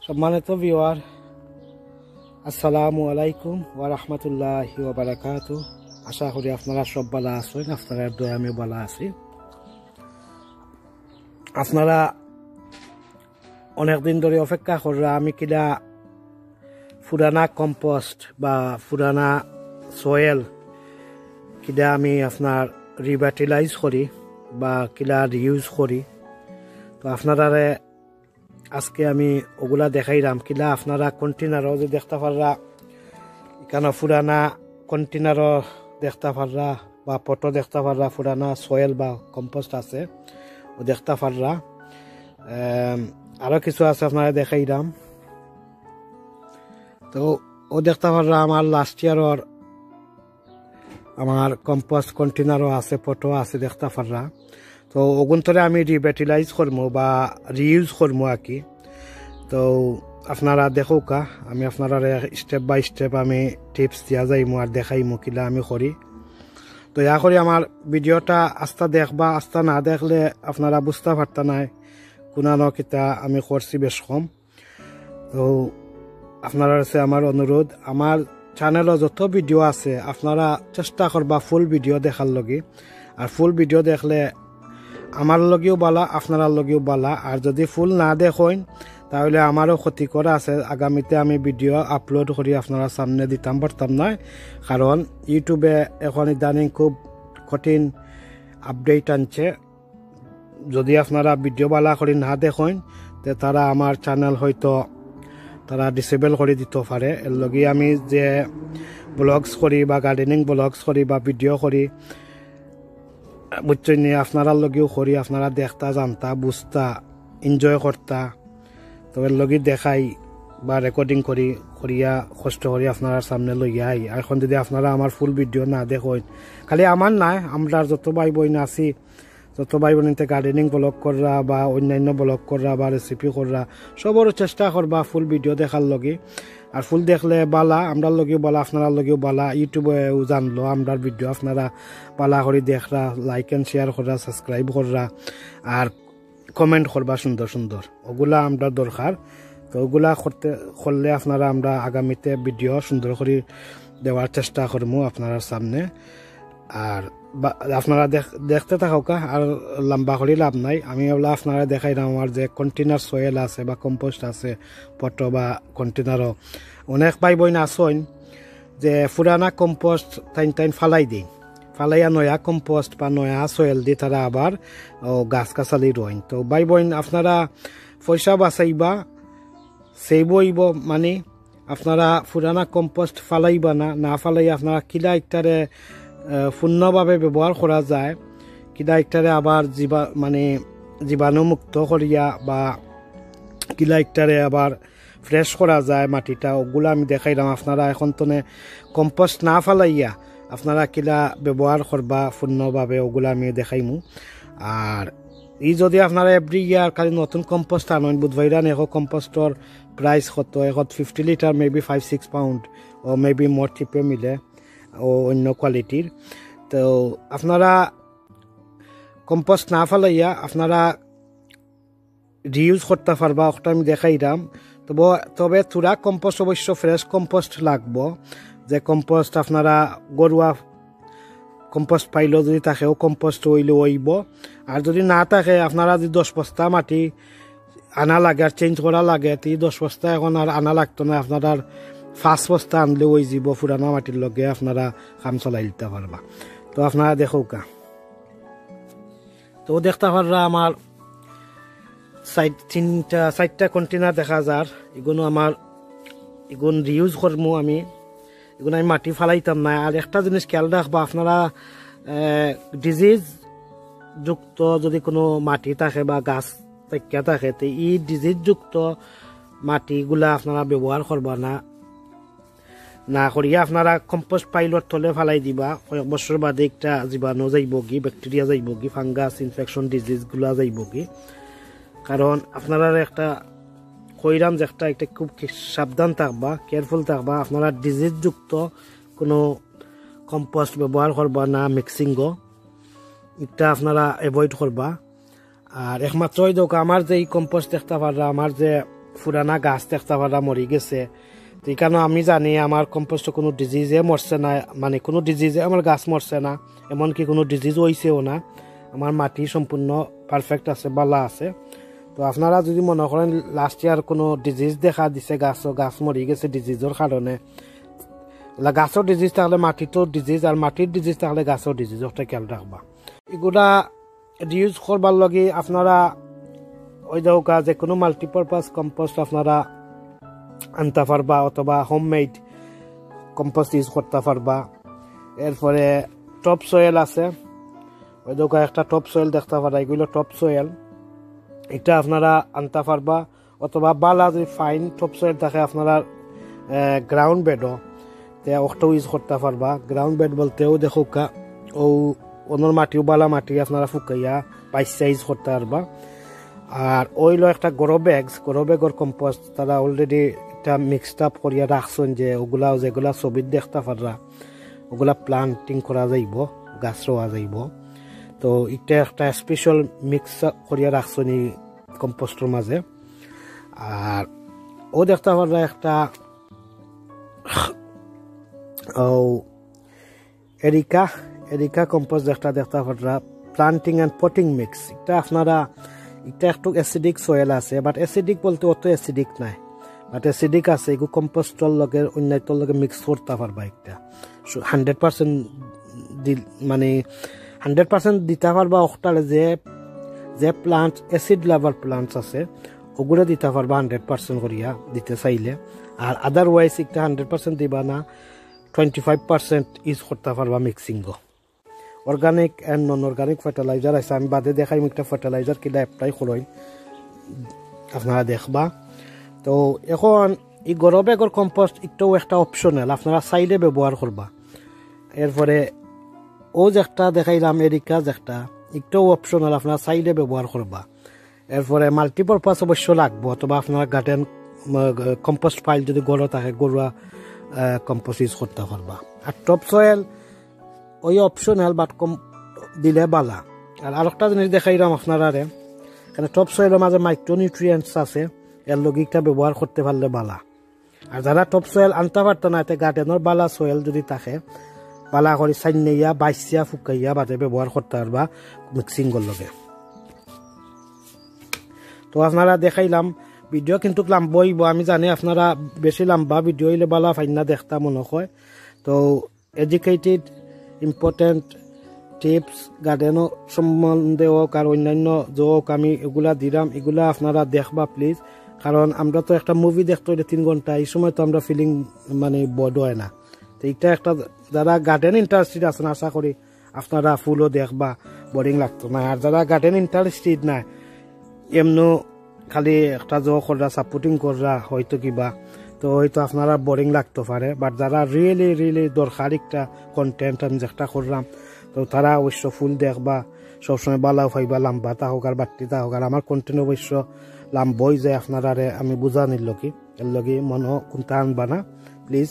সম্মানিত ভিউয়ার, আসসালামু আলাইকুম ওয়া রাহমাতুল্লাহি ওয়া বারাকাতুহু। আশা করি আপনারা সব ভালো আছেন, আপনারা দয়া আমি ভালো আছি। আপনারা অনেকদিন ধরে অপেক্ষা করা আমি কিলা পুরানা কম্পোস্ট বা পুরানা সয়েল কিলা আমি আপনার রিভার্টিলাইজ করি বা কিলা রিউজ করি। তো আপনারা আজকে আমি ওগুলা দেখাইলাম কিলা আপনারা কন্টেনারও যে দেখতে পাররা, এখানে পুরানা কন্টেনারও দেখতে পাররা বা পটো দেখতে পাররা, পুরানা সয়েল বা কম্পোস্ট আছে ও দেখতে পাররা। আরো কিছু আছে আপনারা দেখাইলাম। তো ও দেখতে পাররা আমার লাস্ট ইয়ারর আমার কম্পোস্ট কন্টেনারও আছে, পটো আছে দেখতে পাররা। তো ওগুন্তরে আমি রিভার্টিলাইজ করবো বা রিউজ করবো আর কি। তো আপনারা দেখোকা আমি আপনারা স্টেপ বাই স্টেপ আমি টিপস দিয়া যাইমু আর দেখাইমু কিলা আমি করি। তো ইয়া করি আমার ভিডিওটা আস্তা দেখবা, আস্তা না দেখলে আপনারা বুঝতে পারতা নাই কোনানো কিতা আমি করছি বেশ কম। তো আপনারা কাছে আমার অনুরোধ, আমার চ্যানেলও যত ভিডিও আছে আপনারা চেষ্টা করবা ফুল ভিডিও দেখার লগে। আর ফুল ভিডিও দেখলে আমার লগেও বালা, আপনার লগেও বালা। আর যদি ফুল না দেখেন তাহলে আমারও ক্ষতি করা আছে। আগামীতে আমি ভিডিও আপলোড করি আপনারা সামনে দিতাম পারতাম না, কারণ ইউটিউবে এখন ইদানিং খুব কঠিন আপডেট আনছে। যদি আপনারা ভিডিও বালা করে না দেখেন তো তারা আমার চ্যানেল হয়তো তারা ডিসেবল করে দিতে পারে। এর লগে আমি যে ব্লগস করি বা গার্ডেনিং ব্লগস করি বা ভিডিও করি বুঝছেন, আপনারা লগেও করি, আপনারা দেখতা জানতা বুঝতা এনজয় করতা। তো এর লগে দেখাই বা রেকর্ডিং করি করিয়া কষ্ট করি আপনারা সামনে লইয়া আই। এখন যদি আপনারা আমার ফুল ভিডিও না দেখেন, খালি আমার নাই, আমরা যত ভাই বোন আছি, যত ভাই বোনতে গার্ডেনিং ব্লগ করা বা অন্যান্য ব্লগ করা বা রেসিপি করা, সবরও চেষ্টা করবা ফুল ভিডিও দেখার লগে। আর ফুল দেখলে বালা, আমরার লগেও বালা, আপনারা লগেও বালা। ইউটিউবেও জানলো আমরার ভিডিও আপনারা বালা করে দেখরা, লাইক এন্ড শেয়ার করা, সাবস্ক্রাইব করা আর কমেন্ট করবা সুন্দর সুন্দর। ওগুলা আমরা দরকার। তো ওগুলা করলে আপনারা আমরা আগামীতে ভিডিও সুন্দর করে দেওয়ার চেষ্টা করবো আপনার সামনে। আর আপনারা দেখতে থাকা, আর লম্বা করে লাভ নাই। আমি ওগুলা আপনারা দেখাইলাম আমার যে কন্টেনার সয়েল আছে বা কম্পোস্ট আছে, পটো বা কন্টেনারও। অনেক ভাই বোন আসেন যে পুরানা কম্পোস্ট টাইন ফালাই দিই, ফালাইয়া নয়া কম্পোস্ট বা নয়া সয়েল দিয়ে তারা আবার গাছ গাছালি রইন। তো ভাই বোন আপনারা পয়সা বাঁচাইবা, সেবইব, মানে আপনারা পুরানা কম্পোস্ট ফালাইবা না, না ফালাই আপনারা কিলা একটারে পূর্ণভাবে ব্যবহার করা যায়, কিলা একটারে আবার জীবাণুমুক্ত করিয়া বা কিলা একটারে আবার ফ্রেশ করা যায় মাটিটা, ওগুলো আমি দেখাইলাম। আপনারা এখন তো কম্পোস্ট না ফালাইয়া আপনারা কিলা ব্যবহার করবা পূর্ণভাবে, ওগুলো আমি দেখাইমু। আর যদি আপনারা এভরি ইয়ার খালি নতুন কম্পোস্ট আনেন, বুধবাইরান এখন কম্পোস্টর প্রাইস কত, এখন 50 লিটার মেবি 5-6 পাউন্ড ও মেবি মোর চিপে মিলে ও অন্য কোয়ালিটির। তো আপনারা কম্পোস্ট না ফেলাইয়া আপনারা রিউজ করতে পারবা, ওটা আমি দেখাইলাম। তবে তুরা কম্পোস্ট অবশ্য ফ্রেশ কম্পোস্ট লাগবো, যে কম্পোস্ট আপনারা গরুয়া কম্পোস্ট পাইলেও যদি থাকেও কম্পোস্ট হইলে হইব। আর যদি না থাকে আপনারা যদি 10 বস্তা মাটি আনা লাগে আর চেঞ্জ করা লাগে, তো 10 বস্তা এখন আর আনা লাগতো না, আপনার আর 5 বস্তা আনলে ওই যাব পুরানা মাটির লগে আপনারা কাম চলাই দিতে পারবা। তো আপনারা দেখোকা। তো দেখতে পাররা আমার 4টা কন্টেনার দেখা যার, এগুলো আমার এগুলো রিউজ করবো আমি, এগুলো আমি মাটি ফালাইতাম না। আর একটা জিনিস খেয়াল রাখবা, আপনারা ডিজিজ যুক্ত যদি কোনো মাটি থাকে বা গাছ থাকে, তো এই ডিজিজ যুক্ত মাটিগুলা আপনারা ব্যবহার করবা না করিয়া আপনারা কম্পোস্ট পাইলট থলে ফালাই দিবা। কয়েক বছর বাদে একটা জীবাণু যাইব কি, ব্যাকটেরিয়া যাইব কি, ফাঙ্গাস ইনফেকশন ডিজিজগুলা যাইব কি। কারণ আপনারা একটা কইরাম যে একটা খুব সাবধান থাকবা, কেয়ারফুল থাকবা। আপনারা ডিজিজ যুক্ত কোনো কম্পোস্ট ব্যবহার করবা না, মিক্সিংও এটা আপনারা এভয়েড করবা। আর একমাত্র আমার যে কম্পোস্ট দেখতে পাররা, আমার যে পুরানা গাছ দেখতে পারা মরি গেছে, তো এখানে আমি জানি আমার কম্পোস্ট কোনো ডিজিজে মরছে না, মানে কোনো ডিজিজে আমার গাছ মরছে না, এমনকি কোনো ডিজিজ হইছেও না, আমার মাটি সম্পূর্ণ পারফেক্ট আছে, ভালো আছে। তো আপনারা যদি মনে করেন লাস্ট ইয়ার কোনো ডিজিজ দেখা দিছে গাছ মরি গেছে ডিজিজের কারণে, গাছও ডিজিজ থাকলে মাটিতেও ডিজিজ, আর মাটির ডিজিজ থাকলে গাছও ডিজিজ, ওটা খেয়াল রাখবা। এগুলা রিউজ করবার লগে আপনারা ওই দৌকা যে কোনো মাল্টিপারপাস কম্পোস্ট আপনারা আনতে পারবা, অথবা হোমমেড কম্পোস্ট ইউজ করতে পারবা। এরপরে টপ সয়েল আছে, ওই দৌকা একটা টপ সয়েল দেখতে পারা, এগুলো টপ সয়েল, এটা আপনারা আনতে পারবা। অথবা বালা যদি ফাইন টপ সয়েল থাকে আপনারা গ্রাউন্ড বেডও ওটাও ইউজ করতে পারবা। গ্রাউন্ড বেড বলতেও দেখো ও অন্যর মাটিও বালা মাটি আপনারা ফুকাইয়া পাইসা ইউজ করতে পারবা। আর ওইলো একটা গরো ব্যাগর কম্পোস্ট তারা অলরেডি এটা মিক্সড আপ করিয়া রাখছেন, যে ওগুলা যেগুলা ছবিত দেখতে পাররা ওগুলা প্লান্টিং করা যাইব, গাছ রোয়া যাইব। তো এটা একটা স্পেশাল মিক্স করিয়া রাখছেন এই কম্পোস্টের মাঝে। আর ও দেখতে পাররা একটা এরিকা কম্পোস্ট দেখতে পাররা প্লান্টিং অ্যান্ড পটিং মিক্স। এটা আপনারা এটা একটু অ্যাসিডিক সয়েল আছে, বাট অ্যাসিডিক বলতে অত অ্যাসিডিক নাই, বাট অ্যাসিডিক আছে। এগুলো কম্পোস্টর লগে অন্যান্যর লগে মিক্স করতে পারবা। একটা 100% মানে 100% দিতে পারবা। ওটালে যে প্লান্ট অ্যাসিড লাভার প্লান্টস আছে ওগুলো দিতে পারবা 100% করিয়া দিতে চাইলে। আর আদারওয়াইজ একটা 100% দিবা না, 25% ইউজ করতে পারবা মিক্সিংও। Organic and non organic fertiliser আছে, আমি বাদে দেখাই একটা ফার্টিলাইজার কিনা অ্যাপ্লাই করই, আপনারা দেখবা। তো এখন এই গরো ব্যাগর কম্পোস্ট একটাও একটা অপশনাল, আপনারা চাইলে ব্যবহার করবা। এরপরে ও যেটা দেখাইলাম এরিকা যেটা একটাও অপশনাল, আপনারা চাইলে ব্যবহার করবা। এরপরে মাল্টিপারপাস অবশ্য লাগবো, অথবা আপনারা গার্ডেন কম্পোস্ট ফাইল যদি গরো থাকে গরুয়া কম্পোস্ট ইউজ করতে পারবা। আর টপ সয়েল ওই অপশনাল, বাট কম দিলে বালা। আর আরেকটা জিনিস দেখাইলাম আপনারা, এখানে টপ সয়েলের মাঝে মাইক্রোনিউট্রিয়েন্টস আছে, এর লজিকটা ব্যবহার করতে পারলে বালা। আর যারা টপ সয়েল আনতে পারতো না, এতে গার্ডেনের বালা সয়েল যদি থাকে বালা করে সাইনাইয়া বাইসিয়া ফুকাইয়া বাদে ব্যবহার করতে পারবা মিক্সিংয়ের লগে। তো আপনারা দেখাইলাম ভিডিও কিন্তু লম্বা হইব, আমি জানি আপনারা বেশি লম্বা ভিডিও হইলে বালা ফাইনা দেখতা মনে হয়। তো এডুকেটেড ইম্পর্টেন্ট টিপস গার্ডেন সম্বন্ধে হোক আর অন্যান্য যে হোক আমি এগুলা দিলাম, এগুলা আপনারা দেখবা প্লিজ। কারণ আমরা তো একটা মুভি দেখতে হইলে 3 ঘন্টা, এই সময় তো আমরা ফিলিং মানে বড হয় না। তো এটা একটা যারা গার্ডেন ইন্টারেস্টেড আছেন আশা করি আপনারা ফুলও দেখবা, বোরিং লাগতো না। আর যারা গার্ডেন ইন্টারেস্টেড নাই, এমনি খালি একটা জো করা সাপোর্টিং করা হয়তো কিবা, তো হয়তো আপনারা বোরিং লাগতে পারে। বাট যারা রিয়েলি দরকার একটা কন্টেন্ট আমি যেটা করলাম, তো তারা অবশ্য ফুল দেখবা, সবসময় বালাও পাইবা, লাম্বা তা হোক আর বাট্টি তা হোক। আর আমার কন্টেন্ট অবশ্য লাম্বই যায়, আপনারা আমি বুঝা নিল কি এর লগে মনে কোনটা আনবা না প্লিজ,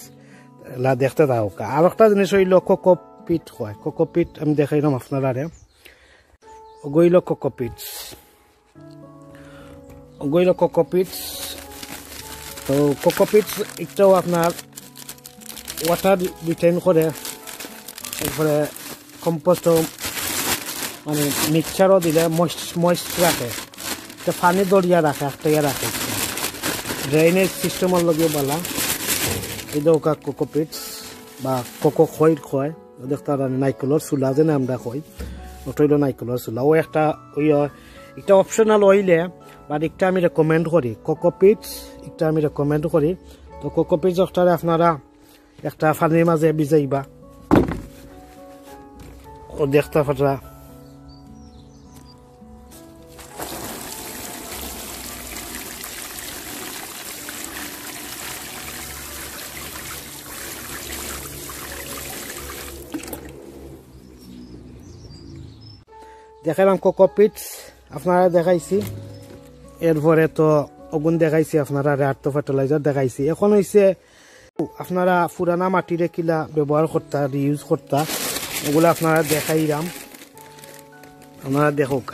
দেখতে তা হোক। আর একটা জিনিস হইল কোকোপিট হয়, কোকোপিট আমি দেখাইলাম আপনারা গইল কোকোপিটস। তো কোকোপিটস একটাও আপনার ওয়াটার রিটেইন করে, এরপরে কম্পোস্টও মানে মিক্সচারও দিলে ময়েস্ট রাখে, একটা পানি দরিয়া রাখে, একটা রাখে ড্রেনেজ সিস্টেমের লগে বলা। এই দৌকা কোকোপিটস বা কোকো খয় দেখতে নাইকলের চুলা যেন আমরা কই, ওটা হইল নাইকলের চুলা। ও একটা একটা অপশনাল হইলে, বাট একটা আমি রেকমেন্ড করি কোকোপিটস, একটা আমি রেকমেন্ড করি। তো কোকোপিটস একটারে আপনারা একটা পানির মাঝে ভিজাইবা, ও দেখতে পারা দেখাইলাম কোকোপিটস আপনারা দেখাইছি। এরপরে তো অগুন দেখাইছি আপনারা, আর্থ ফার্টিলাইজার দেখাইছি। এখন হইছে আপনারা পুরানা মাটিরে কিলা ব্যবহার করতা, রিউজ করতা, ওগুলো আপনারা দেখাইলাম, আপনারা দেখুক।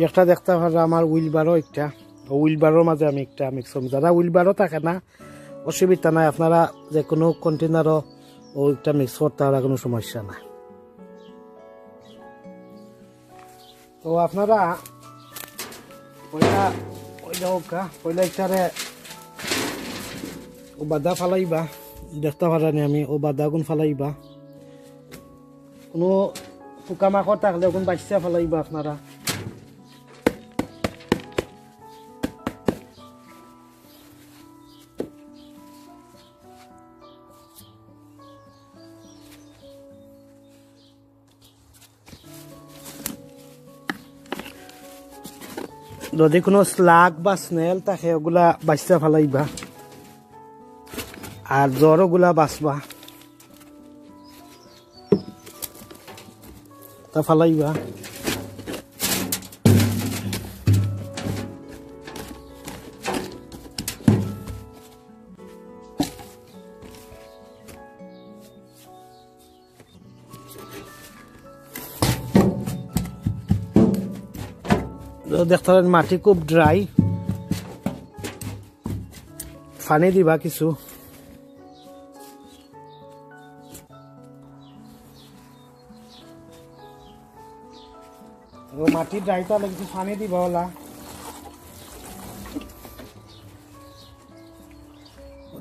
একটা দেখতে পারা আমার হুইলবারও একটা, হুইলবারোর মাঝে আমি একটা মিক্স করব। যারা হুইলবারও থাকে না অসুবিধা নাই, আপনারা যে কোনো কন্টেনারও ওইটা মিক্স করতে পারা, কোনো সমস্যা না। তো আপনারা পয়লা ইটারে ও বাদা ফালাইবা, দেখতে পারানি আমি ও বাদা গুণ ফালাইবা, কোনো পোকামাকড় থাকলে ওগুন বাচ্চা ফালাইবা আপনারা। যদি কোনো স্লাগ বা স্নেল থাকে ওগুলা বাচ্চা ফালাইবা, আর জ্বর ওগুলা বাঁচবা তা ফালাইবা। দেখতে পারেন মাটি খুব ড্রাই, পানি দিবা কিছু, মাটি ড্রাই তাহলে কিছু পানি দিবা ওলা।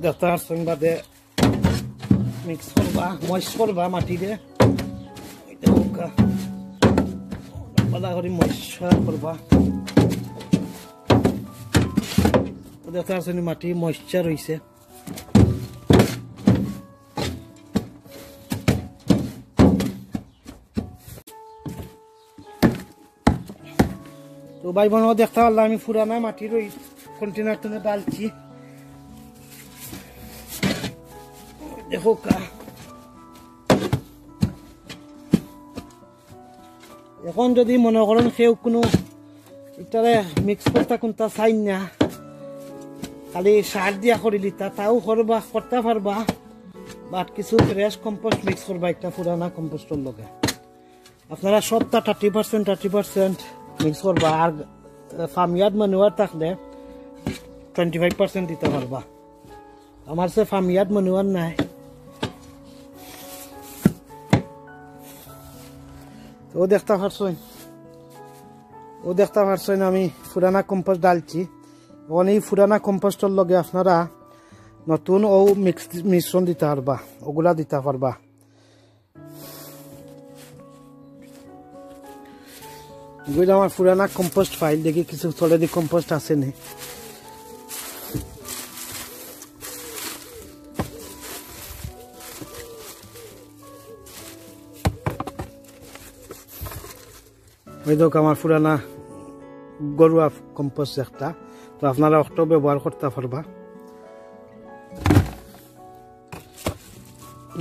দেখতে পাচ্ছেন বাদে মিক্স করবা, ময়েস্ট করবা মাটি দিয়ে, পালা করে ময়েস্ট করবা। দেখতে পাচ্ছেন মাটি ময়েশ্চার হয়েছে। তো ভাই বোন দেখতে পারলাম আমি পুরানা মাটির ওই কন্টেনার টেনে ডালছি, দেখো এখন যদি মনে করেন কেউ কোনো এটারে মিক্স করতে কোনটা চাই না, খালি সার দিয়া করিলি তাও করতে পারবা, বাট কিছু ফ্রেশ কম্পোস্ট মিক্স করবা একটা পুরানা কম্পোস্টের লগে। আপনারা সবটা 30% মিক্স করবা, আর ফার্মইয়ার্ড ম্যানুয়ার থাকলে 25% দিতে পারবা। আমার সে ফার্মইয়ার্ড ম্যানুয়ার নাই, তো দেখতে পারছেন আমি পুরানা কম্পোস্ট ডালছি। এখন এই পুরানা কম্পোস্টের লগে আপনারা নতুন ও মিশ্রণ দিতে পারবা, ওগুলা দিতে পারবা। এগুলো আমার পুরানা কম্পোস্ট ফাইল, দেখি কিছু অলরেডি কম্পোস্ট আছে নি। ওই দেখ আমার পুরানা গরুয়া কম্পোস্ট একটা, তো আপনারা অটো ব্যবহার করতে পারবা।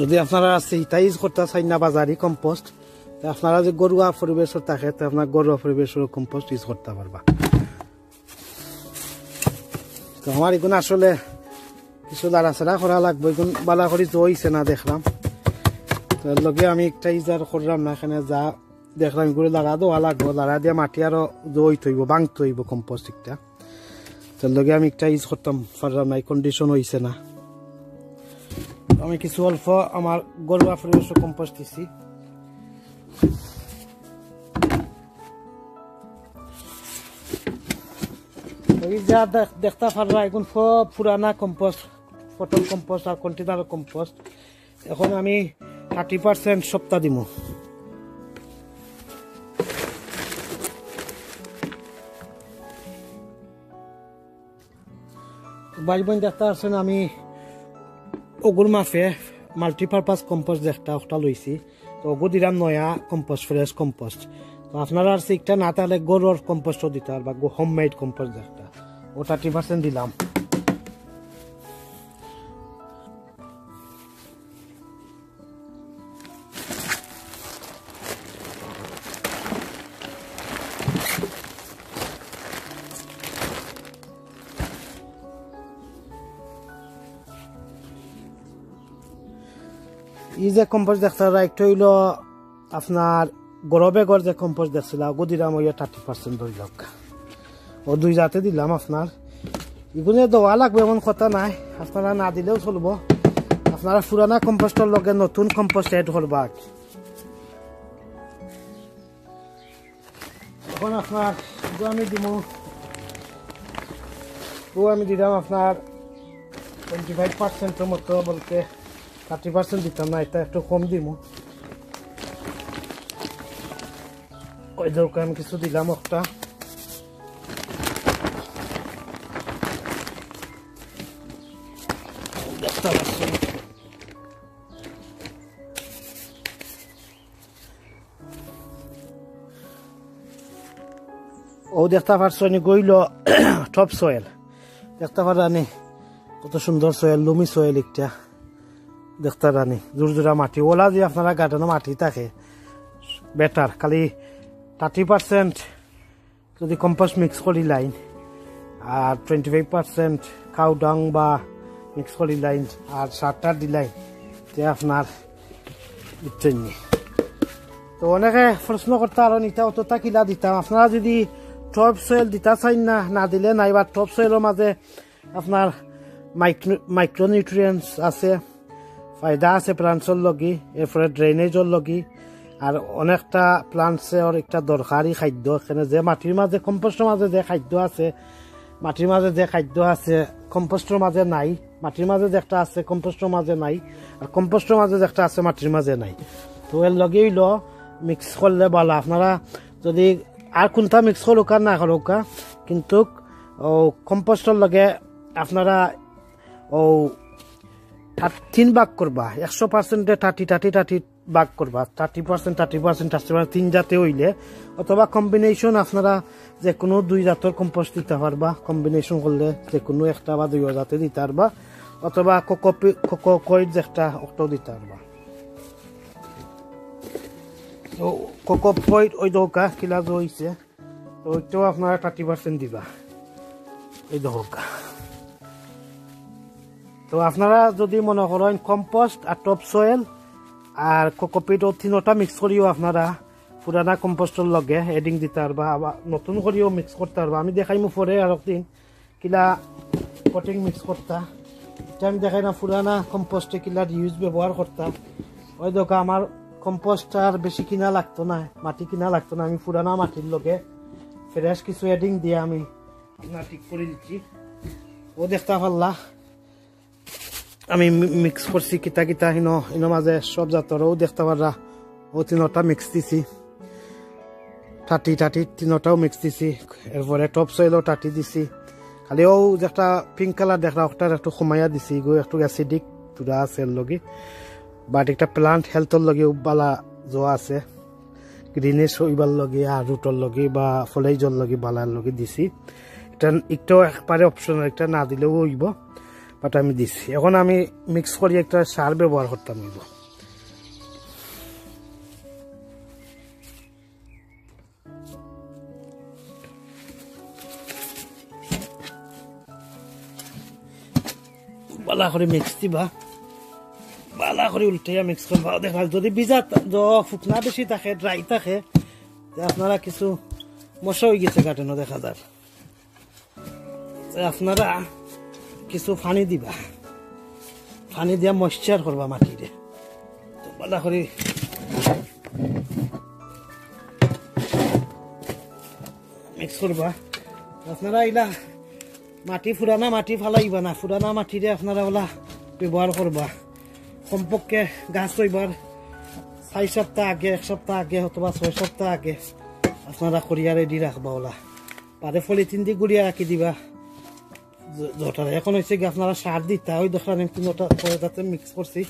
যদি আপনারা ইউজ করতে চাই না বাজারি কম্পোস্ট, আপনারা যে গরুয়া পরিবেশও থাকে তো আপনার গরুয়া পরিবেশের কম্পোস্ট ইউজ করতে পারবা। তো আমার এগুলো আসলে কিছু লাড়াচাড়া করা লাগবে, এগুলো বালা করি জইছে না দেখলাম, তো লগে আমি একটা ইজার করলাম না, এখানে যা দেখলাম এগুলো লাড়া দেওয়া লাগবো, লাড়া দিয়ে মাটি আরো জই থইব, বাং থইব কম্পোস্ট একটা, তো লগে আমি একটা ইউজ করতাম পারলাম না, কন্ডিশন হয়েছে না। আমি কিছু অল্প আমার গরুয়া পরিবেশের কম্পোস্ট দিছি। যা দেখতে পারবা এখন সব পুরানা কম্পোস্ট, পটল কম্পোস্ট আর কন্টেনার কম্পোস্ট। এখন আমি 30% সপ্তাহ দিব। ভাই বোন দেখতে পাচ্ছেন আমি ওগুর মাফে মাল্টিপারপাস কম্পোস্ট দেখটা ওটা লইছি, তো ওগু দিলাম নয়া কম্পোস্ট, ফ্রেশ কম্পোস্ট। তো আপনারা আর একটা না তাহলে গরুর কম্পোস্টও দিতে পারবা, হোম মেড কম্পোস্ট দেখটা ও 30% দিলাম। এই যে কম্পোস্ট দেখতে একটা হইল আপনার গরবে গড় যে কম্পোস্ট দেখছিল ওগো দিলাম ওই 30% ধরে লোক ও দুই জাতে দিলাম আপনার এগুলো দেওয়া লাগবে এমন কথা নাই আপনারা না দিলেও চলবো আপনারা পুরানা কম্পোস্টের লগে নতুন কম্পোস্ট এড করবা এখন আপনার আমি দিব আমি দিলাম আপনার 25% মতো বলতে 30% দিতাম না এটা একটু কম দিব ওই দরকার আমি কিছু দিলাম একটা ও দেখতে পারছি গইল টপ সয়েল দেখতে পারানি কত সুন্দর সয়েল লুমি সয়েল একটা দেখতে রানি জোরজোড়া মাটি ওলা যে আপনারা গার্ডেনে মাটি থাকে বেটার খালি 30% যদি কম্পোস্ট মিক্স করি লাইন আর 25% কাউ ডাং বা মিক্স করি লাইন আর সারটার দিলাই তে আপনার বুঝছেন তো অনেকে প্রশ্ন করতে আরো নিতা অতটা কিলা দিতাম আপনারা যদি টপ সয়েল দিতা চাই না দিলে নাই বা টপ সয়েলের মাঝে আপনার মাইক্রোনিউট্রিয়েন্টস আছে ফায়দা আছে প্লান্টসের লগি এরপরে ড্রেনেজের লগি আর অনেকটা প্লান্টসের একটা দরকারি খাদ্য এখানে যে মাটির মাঝে কম্পোস্টের মাঝে যে খাদ্য আছে মাটির মাঝে যে খাদ্য আছে কম্পোস্টের মাঝে নাই মাটির মাঝে যে একটা আছে কম্পোস্টের মাঝে নাই আর কম্পোস্টের মাঝে যে একটা আছে মাটির মাঝে নাই তো এর লগে হইল মিক্স করলে ভালো আপনারা যদি আর কোনটা মিক্স করুক আর না করুক কিন্তু ও কম্পোস্টের লগে আপনারা ও 3 ভাগ করবা 100% 30 ভাগ করবা 30% 3 জাতে হইলে অথবা কম্বিনেশন আপনারা যে কোনো 2 জাতের কম্পোস্ট দিতে পারবা কম্বিনেশন করলে যে কোনো একটা বা 2 জাতে দিতে পারবা অথবা কোকোকয়েড একটা অটো দিতে পারবা তো কোকোকয়েড ওই দোকা কিলা হইছে তো ওইটাও আপনারা 30% দিবা এই দোকা তো আপনারা যদি মনে করেন কম্পোস্ট আর টপ সয়েল আর কোকোপিট ও তিনটা মিক্স করিও আপনারা পুরানা কম্পোস্টের লগে এডিং দিতে পারবা আবার নতুন করিও মিক্স করতে পারবা আমি দেখাইমু পরে আর একদিন কিলা পটিং মিক্স করতা এটা আমি দেখাই না পুরানা কম্পোস্টে কিলা ইউজ ব্যবহার করতাম ওই দোকা আমার কম্পোস্ট আর বেশি কিনা লাগতো না মাটি কিনা লাগতো না আমি পুরানা মাটির লগে ফ্রেশ কিছু এডিং দিয়ে আমি ঠিক করে দিচ্ছি ও দেখতে পারলা আমি মিক্স করছি কিতা কিতা ইনো মাঝে সব জাতরও দেখতে পারা ও তিনটা মিক্স দিছি 30 তিনটাও মিক্স দিছি এরপরে টপ সয়েলও 30 দিছি খালি ও যেটা পিঙ্ক কালার দেখলা ওটা একটু কমাইয়া দিছি গো একটু অ্যাসিডিক তুরা আছে লগে বাট একটা প্লান্ট হেলথর লগে বালা জোয়া আছে গ্রিনেস হইবার লগে আর রুটর লগে বা ফলেজর লগে বালার লগে দিছি এটা একটাও একবারে অপশনাল একটা না দিলেও হইব বাট আমি দিছি এখন আমি মিক্স করি একটা সার ব্যবহার করতাম হইব বালা করে মিক্স দিবা বালা করে উল্টাইয়া মিক্স করবা দেখা যদি ভিজা ফুকনা বেশি থাকে ড্রাই থাকে আপনারা কিছু মশা হয়ে গেছে গার্ডেনও দেখা যায় আপনারা কিছু পানি দিবা পানি দিয়া ময়েশ্চার করবা মাটিরে তো বালা করে মিক্স করবা আপনারা ইলা মাটি পুরানা মাটি ফালাইবা না পুরানা মাটিরে আপনারা ওলা ব্যবহার করবা কমপক্ষে গাছ হইবার 4 সপ্তাহ আগে 1 সপ্তাহ আগে অথবা 6 সপ্তাহ আগে আপনারা করিয়া রেডি রাখবা ওলা পারে পলিথিন দিয়ে গুড়িয়া রাখি দিবা জটারে এখন হয়েছে কি আপনারা সার দিতা ওই দেখলাম তিনটা পরে তাতে মিক্স করছি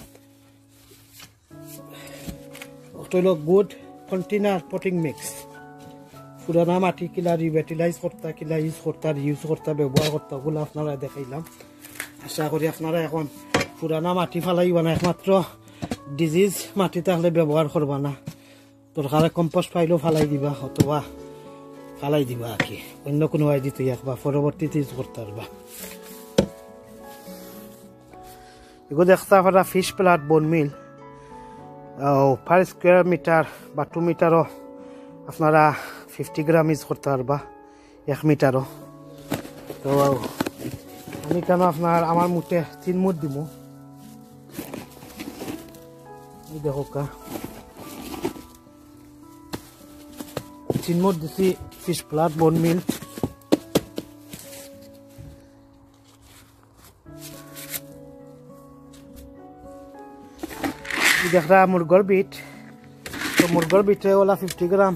ওটা হলো গুড কন্টেনার পটিং মিক্স পুরানা মাটি কিলা রিভেটিলাইজ করতা কিলা ইউজ করতা ব্যবহার করতা ওগুলো আপনারা দেখাইলাম আশা করি আপনারা এখন পুরানা মাটি ফালাইবা না একমাত্র ডিজিজ মাটি তাহলে ব্যবহার করবা না দরকারে কম্পোস্ট পাইলেও ফালাই দিবা অথবা ফালাই দিবা আর কি অন্য কোনো আইডি তুই একবার পরবর্তীতে ইউজ করতে পারবা এগুলো দেখতে পারা ফিশ প্লাট বোন মিল 5 স্কোয়ার মিটার বা 2 মিটারও আপনারা 50 গ্রাম ইউজ করতে পারবা 1 মিটারও। তো আমি কেন আপনার আমার মুঠে 3 মুঠ দিব, দেখো কা 3 মুঠ দিছি ফিশ প্লাট বোন মিল। দেখা মুরগর বিট, তো মুরগর বিটে ওলা 50 গ্রাম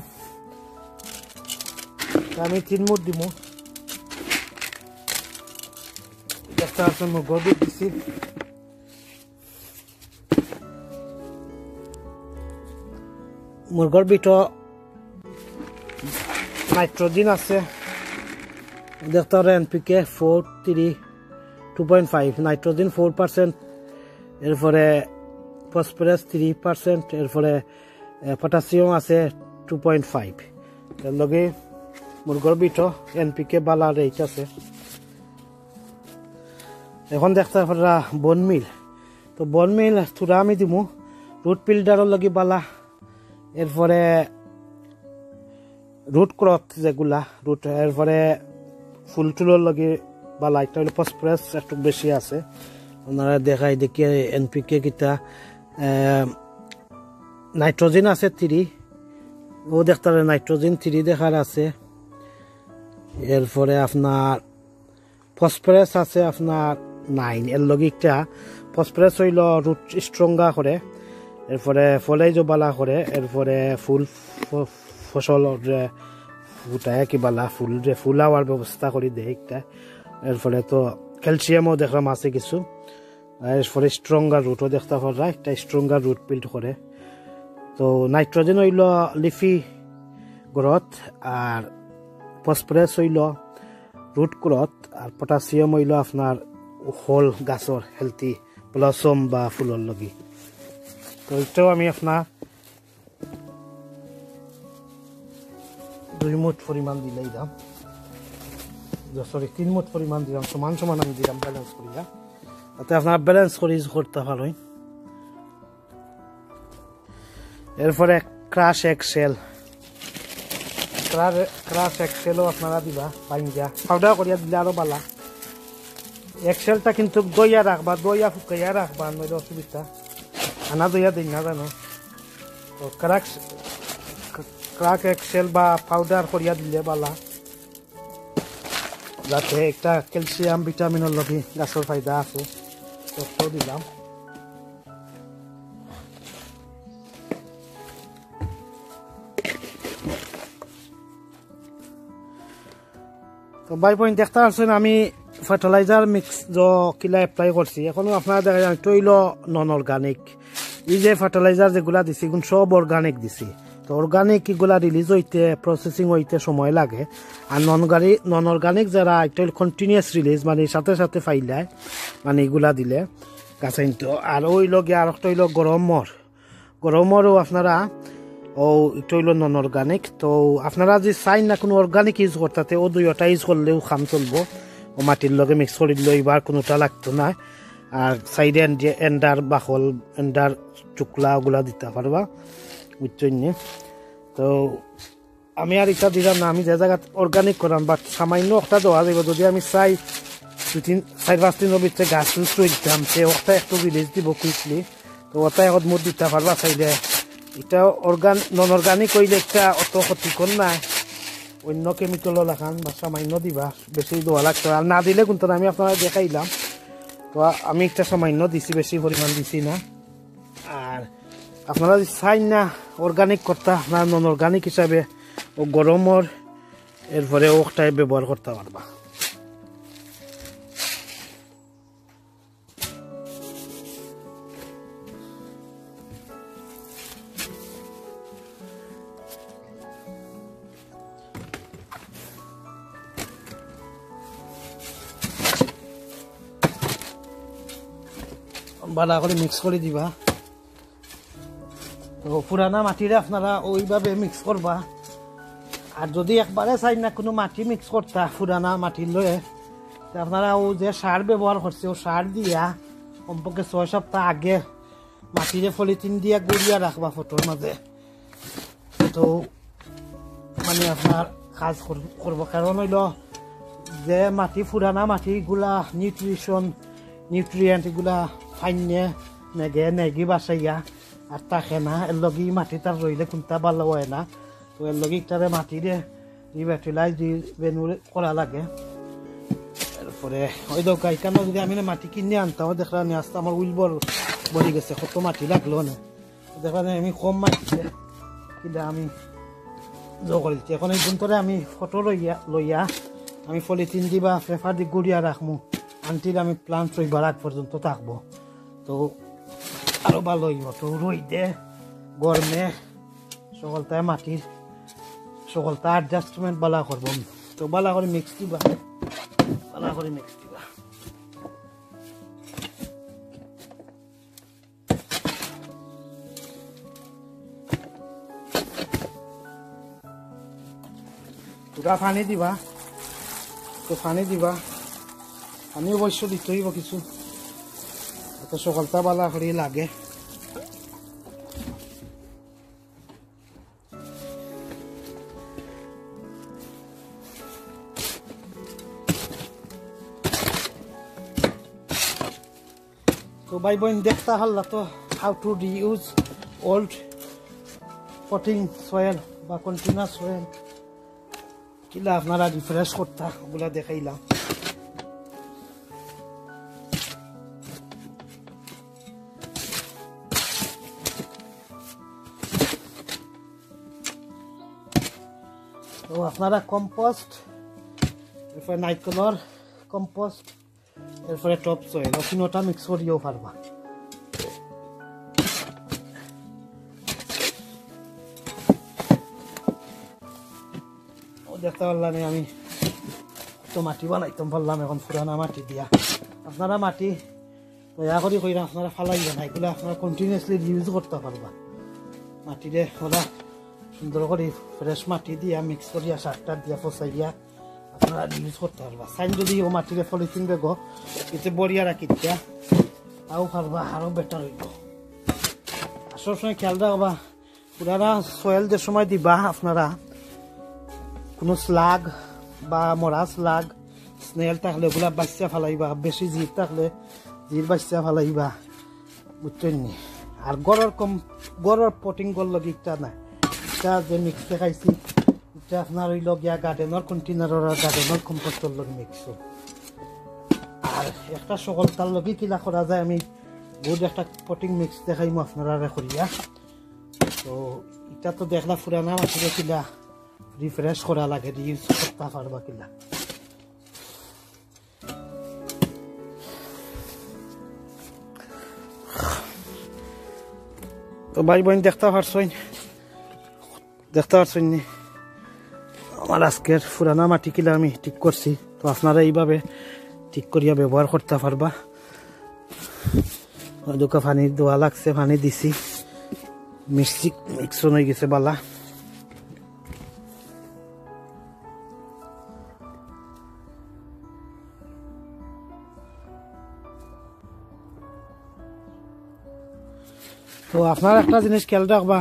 আমি 3 মুঠ দিব। একটা আছে মুরগর বিট দিছি, মুরগর বিটও নাইট্রোজেন আছে, দেখতে পারেন এনপিকে 2.5, নাইট্রোজেন 4%, এরপরে ফসফরাস 3%, এরপরে পটাশিয়াম আছে 2.5। এর লগে মুরগর বিটও এনপিকে বালা রেট আছে। এখন দেখতে পারা বন মিল, তো বন মিল থোড়া আমি দিব রুট পিল্ডারের লগে বালা, এরপরে রুট ক্রথ যেগুলা রুট, এরপরে ফুল টুলোর লগে বালা। একটা হলো ফসফরাস একটু বেশি আছে, ওনারা দেখাই দেখি এনপিকে কিতা নাইট্রোজেন আছে 3, ও দেখতে পারে নাইট্রোজেন 3 দেখার আছে। এরপরে আপনার ফসফরাস আছে আপনার 9, এর লগে একটা ফসফরাস হইল রুট স্ট্রঙ্গা করে, এরপরে ফলে বালা করে, এরপরে ফুল ফসল ফুটায় কি বালা ফুল হওয়ার ব্যবস্থা করে দেয় একটা। এরপরে তো ক্যালসিয়ামও দেখলাম আছে কিছু, এরপরে স্ট্রঙ্গার রুটও দেখতে পারা একটা স্ট্রঙ্গার রুট বিল্ড করে। তো নাইট্রোজেন হইল লিফি গ্রোথ, আর ফসফরাস হইল রুট গ্রোথ, আর পটাশিয়াম হইল আপনার হোল গাছর হেলথি ব্লসম বা ফুলর লগি। তো এটাও আমি আপনার 2 মুঠ পরিমাণ দিলেই দাম, সরি 3 মুঠ পরিমাণ দিলাম, সমান সমান আমি দিলাম ব্যালেন্স করিয়া, তাতে আপনার ব্যালেন্স করে ইউজ করতে পারেন। এরপরে ক্রাশ এক্সেল, ক্রাশ এক্সেলও আপনারা দিবা পাইনজা পাউডার করিয়া দিলে আরো বালা। এক্সেলটা কিন্তু দইয়া রাখবা, দইয়া ফুকাইয়া রাখবা, নইলে অসুবিধা, আনা দইয়া দিই না জানো। তো ক্রাক এক্সেল বা পাউডার করিয়া দিলে বালা, যাতে একটা ক্যালসিয়াম ভিটামিনের লগে গাছের ফায়দা আছে। তো দিলাম। তো বাই পয়েন্ট দেখতে পাচ্ছেন আমি ফার্টিলাইজার মিক্স কিলা এপ্লাই করছি। এখনো আপনারা দেখা যায় তৈল নন অর্গানিক, এই যে ফার্টিলাইজার যেগুলা দিছি এগুলো সব অর্গানিক দিছি। তো অর্গানিক এগুলা রিলিজ হইতে প্রসেসিং হইতে সময় লাগে, আর নন অর্গানিক যারা এটা কন্টিনিউয়াস রিলিজ মানে সাথে সাথে ফাইলায় মানে এগুলা দিলে গাছে। আর ওই লগে আর একটা হইল গরমরও আপনারা ও এটা হইল নন অর্গানিক। তো আপনারা যে চাইন না কোনো অর্গানিক ইউজ করতে, ও দুইটা ইউজ করলেও খাম চলবো, ও মাটির লগে মিক্স করে দিলে এবার কোনোটা লাগতো না। আর সাইডে এন্ডার বাকল এন্ডার চুকলা ওগুলা দিতে পারবা বুঝছেন। তো আমি আর এটা দিলাম না, আমি যে জায়গা অর্গানিক করাম বাট সামান্য একটা দেওয়া যাব। যদি আমি চাই 4-5 দিনের ভিতরে গাছ দিতাম, সে ওটা একটু রিলিজ দিব কুইকলি, তো ওটা এখন মোট দিতে পারবা চাইলে। এটা নন অর্গানিক হইলে একটা অত ক্ষতিকর নাই, অন্য কেমিক্যালও লাগান বা সামান্য দিবা, বেশি দেওয়া লাগতো। আর না দিলে কিন্তু আমি আপনারা দেখাইলাম, তো আমি একটা সামান্য দিছি, বেশি পরিমাণ দিছি না। আর আপনারা যদি চাই না অর্গানিক করতে, আপনার নন অর্গানিক হিসাবে ও গরমর এরপরে ওটাই ব্যবহার করতে পারবা। ভালো করে মিক্স করে দিবা। তো পুরানা মাটিরে আপনারা ওইভাবে মিক্স করবা। আর যদি একবারে চাই না কোনো মাটি মিক্স করতা পুরানা মাটির লয়ে, আপনারা ও যে সার ব্যবহার করছে ও সার দিয়া কমপক্ষে 6 সপ্তাহ আগে মাটিরে পলিথিন দিয়া গুড়িয়া রাখবা ফটোর মাঝে। তো আমি আপনার কাজ করব কারণ হইল যে মাটি পুরানা মাটিগুলা নিউট্রিয়েন্ট এগুলা ফাইনে নেগি বাসাইয়া আর থাকে না এর লগে মাটি তার রইলে কোনটা ভালো হয় না তো এর লগে ইটারে মাটি দিয়ে রিভেটিলাইজ করা লাগে এরপরে ওই দোকা এখানে যদি আমি মাটি কিনে আনতাম দেখলাম আসতে আমার উইলবর বলি গেছে কত মাটি লাগলো না দেখলাম আমি কম মাটিতে কিন্তু আমি করে দিচ্ছি এখন এই দিনতরে আমি ফটো লইয়া আমি পলিথিন দিবা পেপার দি গুড়িয়া রাখবো আনটিল আমি প্লান্ট রইবার আগ পর্যন্ত থাকবো তো আরো ভালো হইব তো রইদে গরমে সকলটায় মাটির সকলটা অ্যাডজাস্টমেন্ট বালা করবো তো বালা করে মিক্স দিবা বালা করে মিক্স দিবা পুরা পানি দিবা তো পানি দিবা পানি অবশ্য দিতে হইব কিছু তো সকলটা বালা করে লাগে তো ভাই বোন দেখতে হল্লা তো how to reuse old potting soil বা কন্টেনার সয়েল কিলা আপনারা রিফ্রেশ করতা ওগুলা দেখাইলাম তো আপনারা কম্পোস্ট এরপরে নাইট্রোজেন কম্পোস্ট এরপরে টপ সয়েল তিনটা মিক্স করিও পারবা দেখতে পারলাম আমি তো মাটি বানাইতাম পারলাম এখন পুরানা মাটি দিয়া আপনারা মাটি দয়া করে কইরা আপনারা ফালাইবেন না এগুলো আপনারা কন্টিনিউয়াসলি ইউজ করতে পারবা মাটিরে ওরা সুন্দর করে ফ্রেশ মাটি দিয়া মিক্স করিয়া সারটা দিয়া পচাইয়া আপনারা ইউজ করতে পারবা সাইন যদি ও মাটিরে পলিথিন বেগ এতে বড়িয়া রাখি দিয়া তাও পারবা আরো বেটার হইব আর সবসময় খেয়াল রাখবা পুরানা সয়েল যে সময় দিবা আপনারা কোনো স্লাগ বা মরা স্লাগ স্নেল থাকলে ওগুলা বাচ্চা ফালাইবা বেশি জির থাকলে জির বাচ্চা ফালাইবা বুঝছেন নি আর গড়ের পটিং গড় ইটা নাই এটা যে মিক্স দেখাইছি এটা আপনার হইল গিয়া গার্ডেনের কন্টেনারের গার্ডেনের কম্পোস্টর লগ মিক্স আর একটা সকলতার লগে কিলা করা যায় আমি বহুত একটা পটিং মিক্স দেখাইমু আপনারা করিয়া তো এটা তো দেখলা পুরানা মাটিরে কিলা রিফ্রেশ করা লাগে ইউজ করতে পারবা কিলা তো ভাই বোন দেখতে পারছেন আমার আজকের পুরানা মাটি কিলা আমি ঠিক করছি তো আপনারা এইভাবে ঠিক করিয়া ব্যবহার করতে পারবা দুকা পানি দোয়া লাগছে পানি দিছি মিক্স হয়ে গেছে বালা তো আপনারা একটা জিনিস খেয়াল রাখবা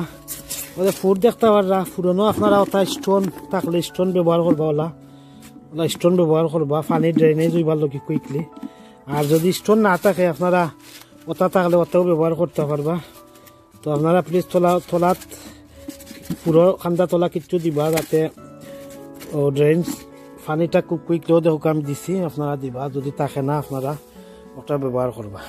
ওদের ফুড দেখতে পারবা ফুরনো আপনারা ওটা স্টোন থাকলে স্টোন ব্যবহার করবা ওলা স্টোন ব্যবহার করবা পানি ড্রেনেজ হইবার লোক কুইকলি আর যদি স্টোন না থাকে আপনারা ওটা থাকলে ওটাও ব্যবহার করতে পারবা তো আপনারা প্লিজ তলাত পুরো খান্দা তলা কিছু দিবা যাতে ড্রেন পানিটা খুব কুইকলিও দেখো আমি দিছি আপনারা দিবা যদি থাকে না আপনারা ওটা ব্যবহার করবা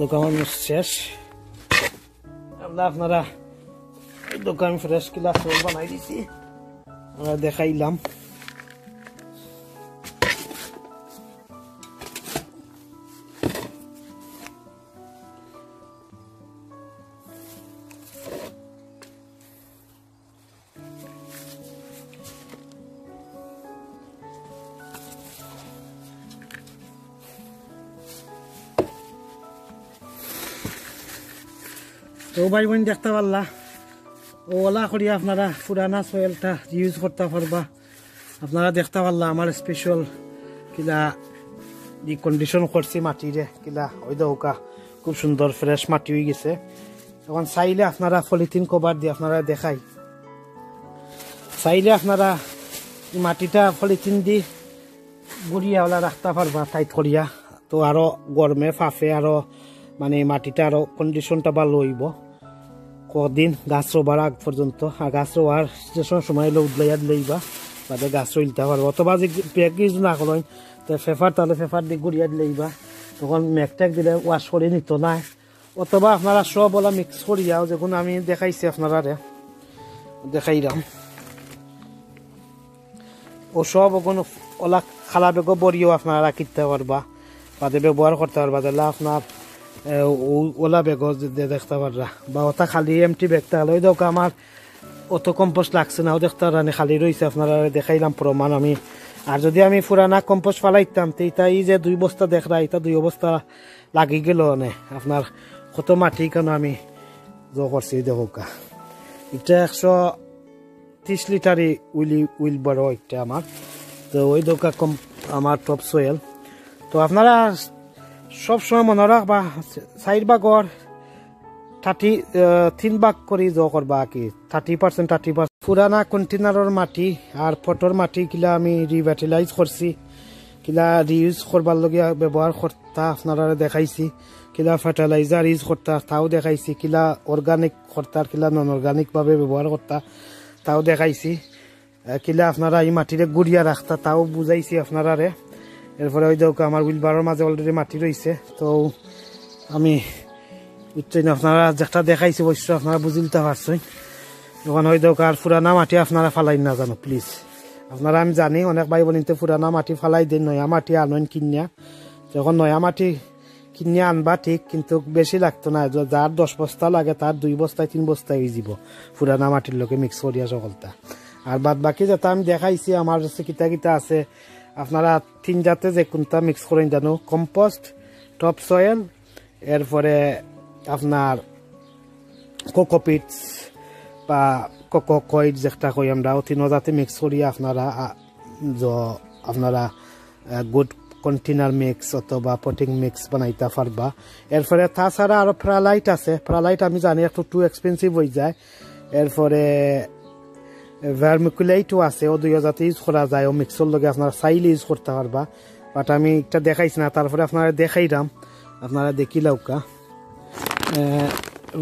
দোকান শেষ আপনারা দোকান ফ্রেশ কিলা সব বানাই দিছি আমরা দেখাইলাম তো ভাই বোন দেখতে পারলা ওলা করিয়া আপনারা পুরানা সয়েলটা ইউজ করতে পারবা আপনারা দেখতে পারলা আমার স্পেশাল কিলা দি কন্ডিশন করছি মাটিরে কিলা ওই দৌকা খুব সুন্দর ফ্রেশ মাটি হয়ে গেছে। এখন চাইলে আপনারা পলিথিন কভার দিয়ে আপনারা দেখাই, চাইলে আপনারা মাটিটা পলিথিন দি গুড়িয়া ওলা রাখতে পারবা টাইট করিয়া। তো আরো গরমে ফাফে আরো মানে মাটিটা আরো কন্ডিশনটা ভালো হইব কদিন গাছ রোবার আগ পর্যন্ত। আর গাছ রোয়ার যে সময় উদলাইয়া দিলেইবা বাদে গাছ রইলতে পারবো। অথবা যে প্যাকেজ না করেন তো পেপার, তাহলে পেপার দিয়ে গুড়িয়া দিলেইবা, তখন মেঘটাক দিলে ওয়াশ করে নিত না। অথবা আপনারা সব ওলা মিক্স করিয়াও, যখন আমি দেখাইছি আপনারা দেখাইলাম ও সব ওখানে ওলা খালা বেগো বড়িও আপনারা রাখিতে পারবা, বাদে ব্যবহার করতে পারবা। তাহলে আপনার ওলা বেগো দেখতে পারবা, বা ওটা খালি এমটি ব্যাগ তাহলে ওই দেখো আমার অত কম্পোস্ট লাগছে না, ও দেখতে পারেন খালি রয়েছে, আপনারা দেখাইলাম প্রমাণ আমি। আর যদি আমি পুরানা কম্পোস্ট ফালাইতাম তো এটা এই যে 2 বস্তা দেখরা, এটা 2 বস্তা লাগি গেল না আপনার কত মাটি কেন আমি করছি। দেখা এটা 130 লিটারই উইল বড় একটা আমার। তো ওই দোকা কম আমার টপ সোয়েল। তো আপনারা সবসময় মনে রাখবা 4 ভাগর 3 ভাগ করে করবা কি 30%। পুরানা কন্টেনারের মাটি আর ফটোর মাটি কিলা আমি রিভাইটালাইজ করছি, কিলা রিউজ করবার লগে ব্যবহার করতা আপনারা দেখাইছি, কিলা ফার্টিলাইজার ইউজ করতা তাও দেখাইছি, কিলা অর্গানিক করতা কিলা নন অর্গানিক ভাবে ব্যবহার করতা তাও দেখাইছি, কিলা আপনারা এই মাটিরে গুড়িয়া রাখতা তাও বুঝাইছি আপনারা। এরপরে ওই দেখো আমার হুইলবারের মাঝে অলরেডি মাটি রয়েছে। তো আমি আপনারা যেটা দেখাইছি অবশ্য আপনারা বুঝিলতে পারছেন। যখন ওই দেখো আর পুরানা মাটি আপনারা ফালাই না জানো প্লিজ। আপনারা আমি জানি অনেক ভাই বোনিতে পুরানা মাটি ফালাই দেন, নয়া মাটি আনেন কিনিয়া। যখন নয়া মাটি কিনিয়া আনবা ঠিক, কিন্তু বেশি লাগতো না, যার 10 বস্তা লাগে তার 2 বস্তায় 3 বস্তায় হয়ে যাব পুরানা মাটির লোকে মিক্স করিয়া সকলটা। আর বাদ বাকি যেটা আমি দেখাইছি আমার কাছে কিতা কিতা আছে, আপনারা 3 জাতে যে কোনটা মিক্স করেন জানো, কম্পোস্ট, টপ সয়েল, এরপরে আপনার কোকোপিটস বা কোকোকয়েড যেটা কই আমরা, 3 জাতে মিক্স করিয়া আপনারা গুড কন্টেনার মিক্স অথবা পটিং মিক্স বানাইতে পারবা। এরপরে তাছাড়া আরো প্রালাইট আছে, প্রালাইট আমি জানি একটু টু এক্সপেন্সিভ হয়ে যায়। এরপরে ভার্মিকুলেটও আছে, ও 2 জাতে ইউজ করা যায়, ও মিক্সর লগে আপনারা চাইলে ইউজ করতে পারবা। বাট আমি একটা দেখাইছি না, তারপরে আপনারা দেখাইলাম, আপনারা দেখিলাউকা।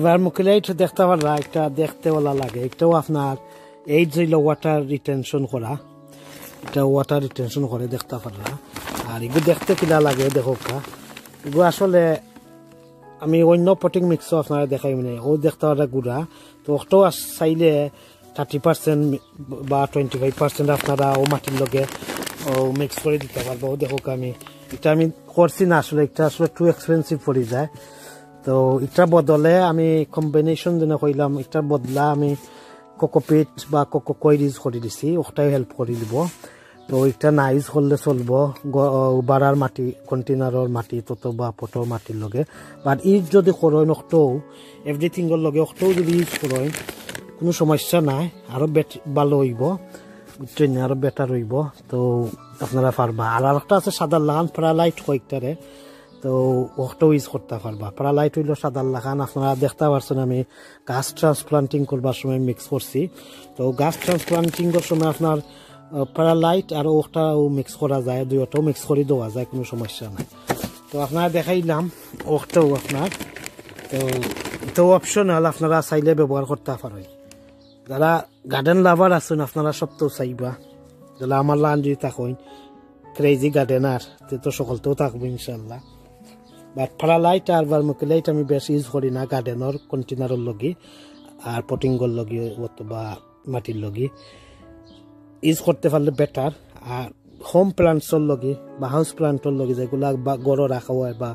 ভার্মিকুলেট দেখতে পারবা, একটা দেখতে ভালো লাগে, একটাও আপনার এই যে ওয়াটার রিটেনশন করা, এটা ওয়াটার রিটেনশন করে দেখতে পারবা। আর এগুলো দেখতে কিলা লাগে দেখো, এগুলো আসলে আমি অন্য পটিং মিক্সও আপনারা দেখাই মানে ও দেখতে পারা গুড়া। তো ওটাও চাইলে 30% বা 25% আপনারা ও মাটির লগে ও মিক্স করে দিতে পারবো। ও দেখো আমি এটা আমি করছি না, আসলে এটা আসলে টু এক্সপেন্সিভ পড়ে যায়। তো এটার বদলে আমি কম্বিনেশন যেন কইলাম, এটার বদলা আমি কোকোপিট বা কোকোকয়েড ইউজ করে দিছি, ওটাই হেল্প করে দিব। তো এটা না ইউজ করলে চলবো বাড়ার মাটি কন্টেনারের মাটি তত বা পটর মাটির লগে। বাট ইউজ যদি করেন অক্টও এভরিথিংয়ের লগে অক্টও যদি ইউজ করেন কোনো সমস্যা নাই, আরো ভালো হইব, ট্রেনে আরো বেটার হইব। তো আপনারা পারবা। আর একটা আছে সাদার লাগান প্যারালাইট কয়েকটারে, তো ওটাও ইউজ করতে পারবা। প্যারালাইট হইল সাদার লাগান, আপনারা দেখতে পারছেন আমি গাছ ট্রান্সপ্লান্টিং করবার সময় মিক্স করছি। তো গাছ ট্রান্সপ্লান্টিং এর সময় আপনার প্যারালাইট আর ওটাও মিক্স করা যায়, 2টাও মিক্স করে দেওয়া যায়, কোনো সমস্যা নাই। তো আপনারা দেখাইলাম ওটাও আপনার, তো অপশনাল, আপনারা চাইলে ব্যবহার করতে পারেন। যারা গার্ডেন লাভার আছেন আপনারা সব তো চাইবা, যারা আমার লান যদি থাকেন ক্রেজি গার্ডেনার তো সকলতেও থাকবো ইনশাল্লাহ। বাট প্যারালাইট আর ভার্মিকুলেট আমি বেশি ইউজ করি না গার্ডেনের কন্টেনারের লগে আর পটিংয়ের লগে অথবা মাটির লগে ইউজ করতে পারলে বেটার। আর হোম প্লান্টসর লগে বা হাউস প্লান্টর লগে যেগুলা বা গড় রাখা হয় বা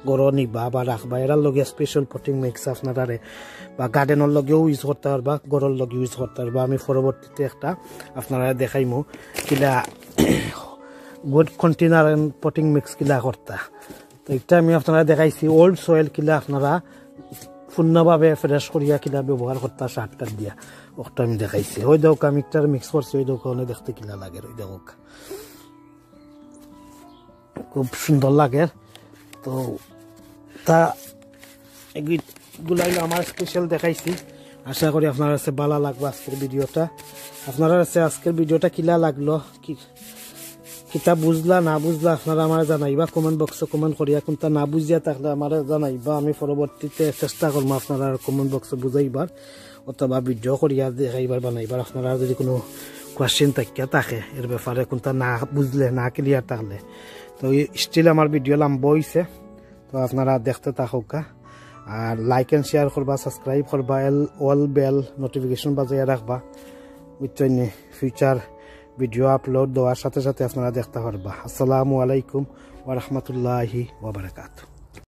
গড় নিবা বা রাখবা, এরার লগে স্পেশাল পটিং মিক্স আপনারা বা গার্ডেনের লগেও ইউজ করতে পারবা, গড়ের লগে ইউজ করতে পারবা। আমি পরবর্তীতে একটা আপনারা দেখাইমু কিলা গুড কন্টেনার পটিং মিক্স কিলা করতা। তো এটা আমি আপনারা দেখাইছি ওল্ড সয়েল কিলা আপনারা পূর্ণভাবে ফ্রেশ করিয়া কিলা ব্যবহার করতা সারটা দিয়া, ওটা আমি দেখাইছি। ওই দেখো আমি একটা মিক্স করছি, ওই দেখো দেখতে কিলা লাগে, ওই দেখো খুব সুন্দর লাগে। তো তা এগুলাই আমার স্পেশাল দেখাইছি। আশা করি আপনার কাছে ভালো লাগবে আজকের ভিডিওটা। আপনার কাছে আজকের ভিডিওটা কিলা লাগলো, কিতা বুঝলা না বুঝলা আপনারা আমার জানাইবা কমেন্ট বক্সে কমেন্ট করিয়া। কোনটা না বুঝিয়া থাকলে আমার জানাইবা, আমি পরবর্তীতে চেষ্টা করবো আপনারা কমেন্ট বক্সে বুঝাইবার অথবা ভিডিও করিয়া দেখাইবার বানাইবার। আপনারা যদি কোনো কোয়েশ্চেন থাকে এর ব্যাপারে, কোনটা না বুঝলে না ক্লিয়ার থাকলে, তো স্টিল আমার ভিডিও লম্বা হয়েছে, তো আপনারা দেখতে থাকুকা। আর লাইক এন্ড শেয়ার করবা, সাবস্ক্রাইব করবা, অল বেল নোটিফিকেশন বাজাইয়া রাখবা, বুঝছেন? ফিউচার ভিডিও আপলোড দেওয়ার সাথে সাথে আপনারা দেখতে পারবা। আসসালামু আলাইকুম ওয়া রাহমাতুল্লাহি ওয়া বারাকাতুহু।